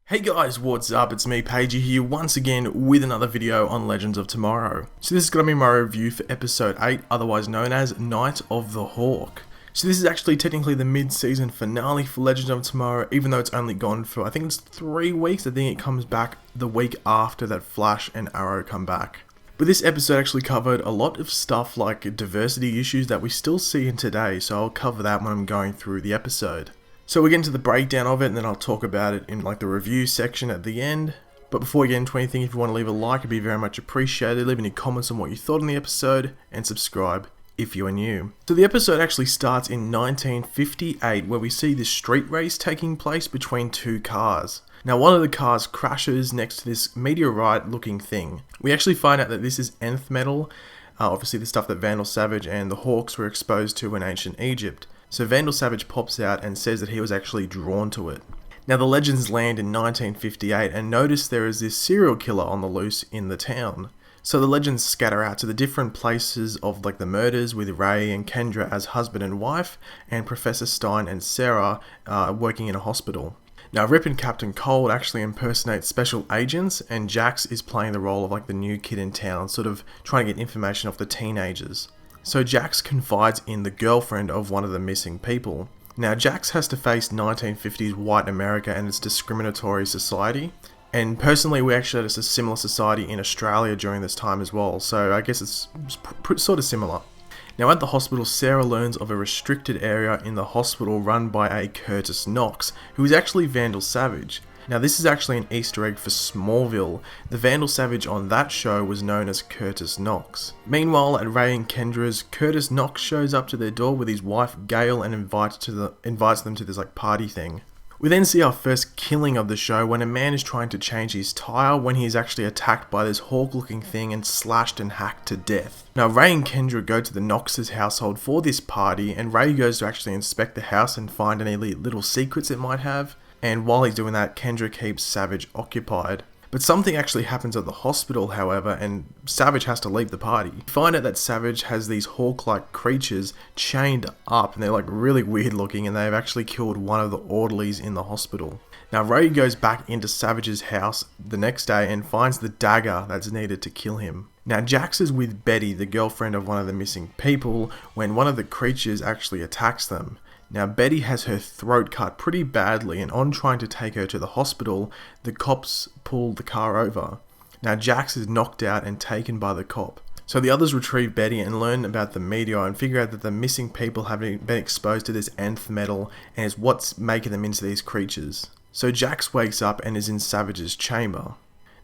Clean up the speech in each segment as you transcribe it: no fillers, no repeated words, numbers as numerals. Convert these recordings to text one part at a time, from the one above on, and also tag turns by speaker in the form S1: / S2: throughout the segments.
S1: Hey guys, what's up? It's me, Pagey, here once again with another video on Legends of Tomorrow. So this is going to be my review for episode 8, otherwise known as Night of the Hawk. So this is actually technically the mid-season finale for Legends of Tomorrow, even though it's only gone for, I think it's 3 weeks. I think it comes back the week after that Flash and Arrow come back. But this episode actually covered a lot of stuff like diversity issues that we still see in today, so I'll cover that when I'm going through the episode. So we'll get into the breakdown of it, and then I'll talk about it in like the review section at the end. But before we get into anything, if you want to leave a like, it'd be very much appreciated. Leave any comments on what you thought on the episode, and subscribe if you are new. So the episode actually starts in 1958, where we see this street race taking place between 2 cars. Now one of the cars crashes next to this meteorite looking thing. We actually find out that this is Enth Metal, obviously the stuff that Vandal Savage and the Hawks were exposed to in ancient Egypt. So Vandal Savage pops out and says that he was actually drawn to it. Now the legends land in 1958 and notice there is this serial killer on the loose in the town. So the legends scatter out to the different places of like the murders, with Ray and Kendra as husband and wife, and Professor Stein and Sarah working in a hospital. Now Rip and Captain Cold actually impersonate special agents, and Jax is playing the role of like the new kid in town, sort of trying to get information off the teenagers. So Jax confides in the girlfriend of one of the missing people. Now Jax has to face 1950s white America and its discriminatory society. And personally, we actually had a similar society in Australia during this time as well, so I guess it's sort of similar. Now at the hospital, Sarah learns of a restricted area in the hospital run by a Curtis Knox, who is actually Vandal Savage. Now this is actually an Easter egg for Smallville. The Vandal Savage on that show was known as Curtis Knox. Meanwhile, at Ray and Kendra's, Curtis Knox shows up to their door with his wife Gail and invites them to this like party thing. We then see our first killing of the show when a man is trying to change his tire when he is actually attacked by this hawk looking thing and slashed and hacked to death. Now Ray and Kendra go to the Knox's household for this party, and Ray goes to actually inspect the house and find any little secrets it might have. And while he's doing that, Kendra keeps Savage occupied. But something actually happens at the hospital, however, and Savage has to leave the party. We find out that Savage has these hawk-like creatures chained up, and they're like really weird looking, and they've actually killed one of the orderlies in the hospital. Now Ray goes back into Savage's house the next day and finds the dagger that's needed to kill him. Now Jax is with Betty, the girlfriend of one of the missing people, when one of the creatures actually attacks them. Now Betty has her throat cut pretty badly, and on trying to take her to the hospital, the cops pull the car over. Now Jax is knocked out and taken by the cop. So the others retrieve Betty and learn about the meteor and figure out that the missing people have been exposed to this Enth Metal, and is what's making them into these creatures. So Jax wakes up and is in Savage's chamber.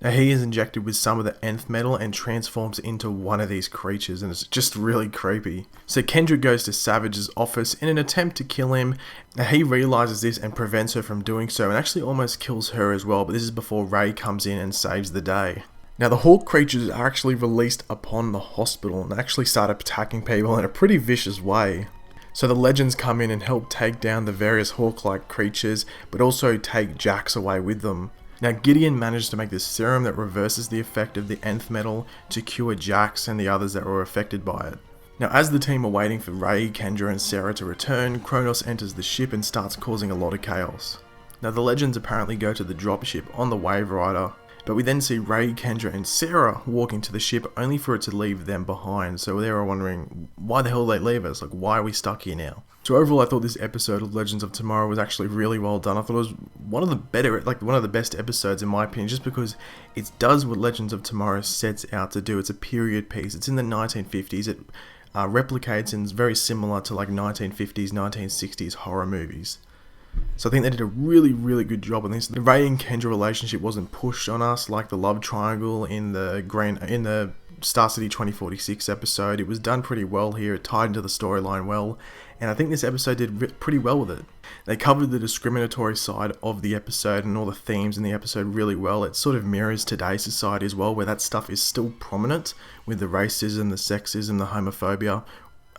S1: Now he is injected with some of the Enth Metal and transforms into one of these creatures, and it's just really creepy. So Kendra goes to Savage's office in an attempt to kill him. Now he realizes this and prevents her from doing so, and actually almost kills her as well, but this is before Ray comes in and saves the day. Now the hawk creatures are actually released upon the hospital and actually start attacking people in a pretty vicious way. So the legends come in and help take down the various hawk-like creatures, but also take Jax away with them. Now Gideon managed to make this serum that reverses the effect of the Enth Metal to cure Jax and the others that were affected by it. Now as the team are waiting for Ray, Kendra and Sarah to return, Kronos enters the ship and starts causing a lot of chaos. Now the legends apparently go to the dropship on the Wave Rider, but we then see Ray, Kendra and Sarah walking to the ship only for it to leave them behind. So they were wondering, why the hell did they leave us? Like, why are we stuck here now? So overall, I thought this episode of Legends of Tomorrow was actually really well done. I thought it was one of the best episodes in my opinion, just because it does what Legends of Tomorrow sets out to do. It's a period piece. It's in the 1950s. It replicates and is very similar to like 1950s, 1960s horror movies. So I think they did a really, really good job on this. The Ray and Kendra relationship wasn't pushed on us like the love triangle in the Star City 2046 episode. It was done pretty well here. It tied into the storyline well, and I think this episode did pretty well with it. They covered the discriminatory side of the episode and all the themes in the episode really well. It sort of mirrors today's society as well, where that stuff is still prominent with the racism, the sexism, the homophobia.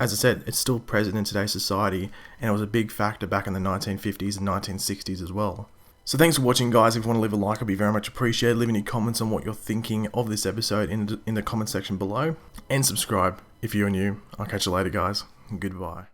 S1: As I said, it's still present in today's society, and it was a big factor back in the 1950s and 1960s as well. So thanks for watching, guys. If you want to leave a like, it'd be very much appreciated. Leave any comments on what you're thinking of this episode in the comment section below, and subscribe if you're new. I'll catch you later, guys. Goodbye.